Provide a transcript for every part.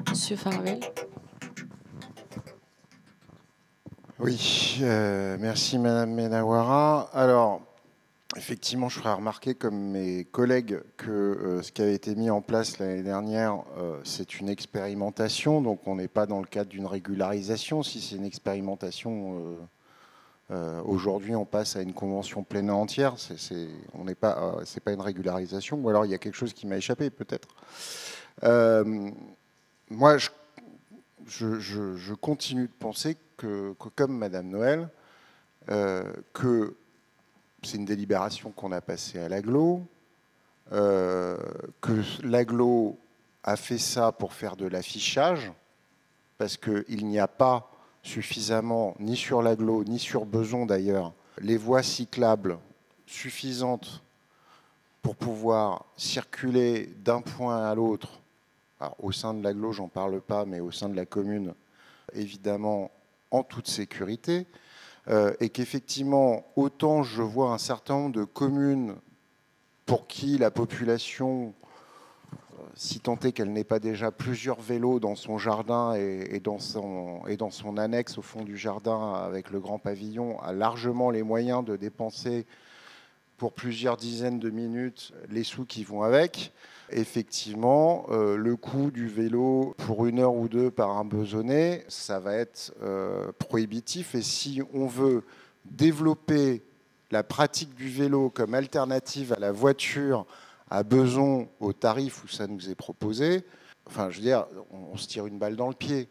Monsieur Farvel. Oui, merci Madame Menawara. Alors, effectivement, je ferai remarquer, comme mes collègues, que ce qui avait été mis en place l'année dernière, c'est une expérimentation, donc on n'est pas dans le cadre d'une régularisation. Si c'est une expérimentation, aujourd'hui on passe à une convention pleine et entière, on n'est pas, c'est pas une régularisation, ou alors il y a quelque chose qui m'a échappé peut-être. Moi, je continue de penser que comme Madame Noël, que c'est une délibération qu'on a passée à l'agglo, que l'agglo a fait ça pour faire de l'affichage, parce qu'il n'y a pas suffisamment, ni sur l'agglo, ni sur Beson d'ailleurs, les voies cyclables suffisantes pour pouvoir circuler d'un point à l'autre. Alors, au sein de l'agglo, j'en parle pas, mais au sein de la commune, évidemment, en toute sécurité. Et qu'effectivement, autant je vois un certain nombre de communes pour qui la population, si tant est qu'elle n'ait pas déjà plusieurs vélos dans son jardin et dans son annexe au fond du jardin avec le grand pavillon, a largement les moyens de dépenser pour plusieurs dizaines de minutes les sous qui vont avec. Effectivement, le coût du vélo pour 1 heure ou 2 par un besonné, ça va être prohibitif. Et si on veut développer la pratique du vélo comme alternative à la voiture à Beson au tarif où ça nous est proposé, enfin, je veux dire, on se tire une balle dans le pied.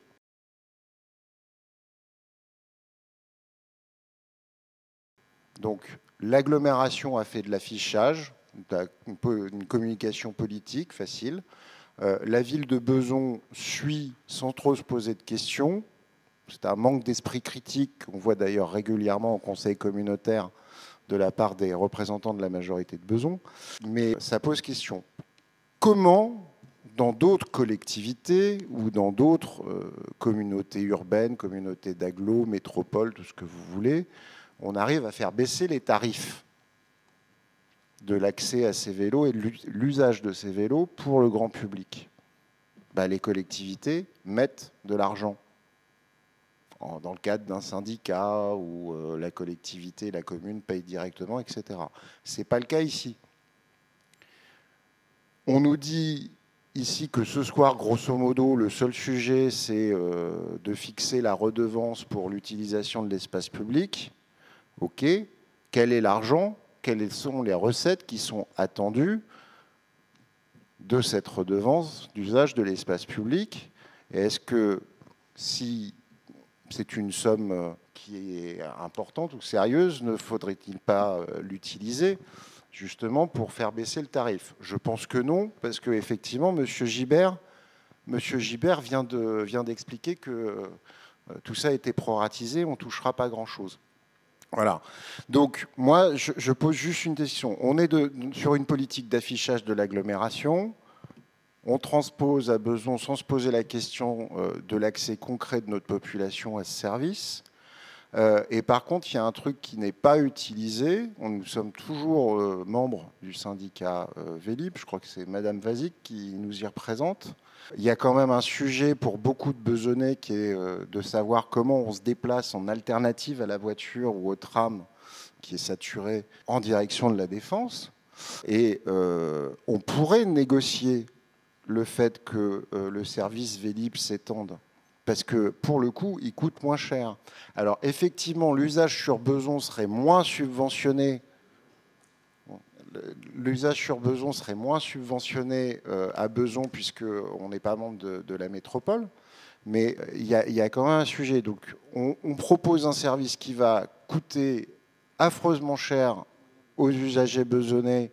Donc, l'agglomération a fait de l'affichage, une communication politique facile. La ville de Beson suit sans trop se poser de questions. C'est un manque d'esprit critique qu'on voit d'ailleurs régulièrement au conseil communautaire de la part des représentants de la majorité de Beson. Mais ça pose question. Comment, dans d'autres collectivités ou dans d'autres communautés urbaines, communautés d'agglo, métropoles, tout ce que vous voulez, on arrive à faire baisser les tarifs de l'accès à ces vélos et de l'usage de ces vélos pour le grand public? Les collectivités mettent de l'argent dans le cadre d'un syndicat où la collectivité, la commune payent directement, etc. Ce n'est pas le cas ici. On nous dit ici que ce soir, grosso modo, le seul sujet, c'est de fixer la redevance pour l'utilisation de l'espace public. OK. Quel est l'argent? Quelles sont les recettes qui sont attendues de cette redevance d'usage de l'espace public? Et est-ce que si c'est une somme qui est importante ou sérieuse, ne faudrait-il pas l'utiliser justement pour faire baisser le tarif? Je pense que non, parce qu'effectivement, M. Gibert vient d'expliquer que tout ça a été proratisé, on ne touchera pas grand-chose. Voilà. Donc, moi, je pose juste une question. On est sur une politique d'affichage de l'agglomération. On transpose à Beson sans se poser la question de l'accès concret de notre population à ce service. Et par contre, il y a un truc qui n'est pas utilisé. Nous sommes toujours membres du syndicat Vélib. Je crois que c'est Madame Vazic qui nous y représente. Il y a quand même un sujet pour beaucoup de Besonnais qui est de savoir comment on se déplace en alternative à la voiture ou au tram qui est saturé en direction de la Défense. Et on pourrait négocier le fait que le service Vélib s'étende, parce que pour le coup, il coûte moins cher. Alors effectivement, l'usage sur Beson serait moins subventionné. L'usage sur Beson serait moins subventionné à Beson, puisqu'on n'est pas membre de la métropole. Mais il y a quand même un sujet. Donc on propose un service qui va coûter affreusement cher aux usagers besonnais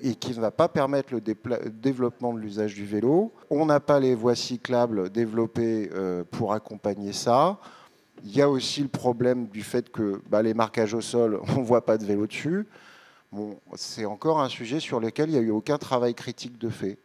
et qui ne va pas permettre le développement de l'usage du vélo. On n'a pas les voies cyclables développées pour accompagner ça. Il y a aussi le problème du fait que les marquages au sol, on ne voit pas de vélo dessus. Bon, c'est encore un sujet sur lequel il n'y a eu aucun travail critique de fait.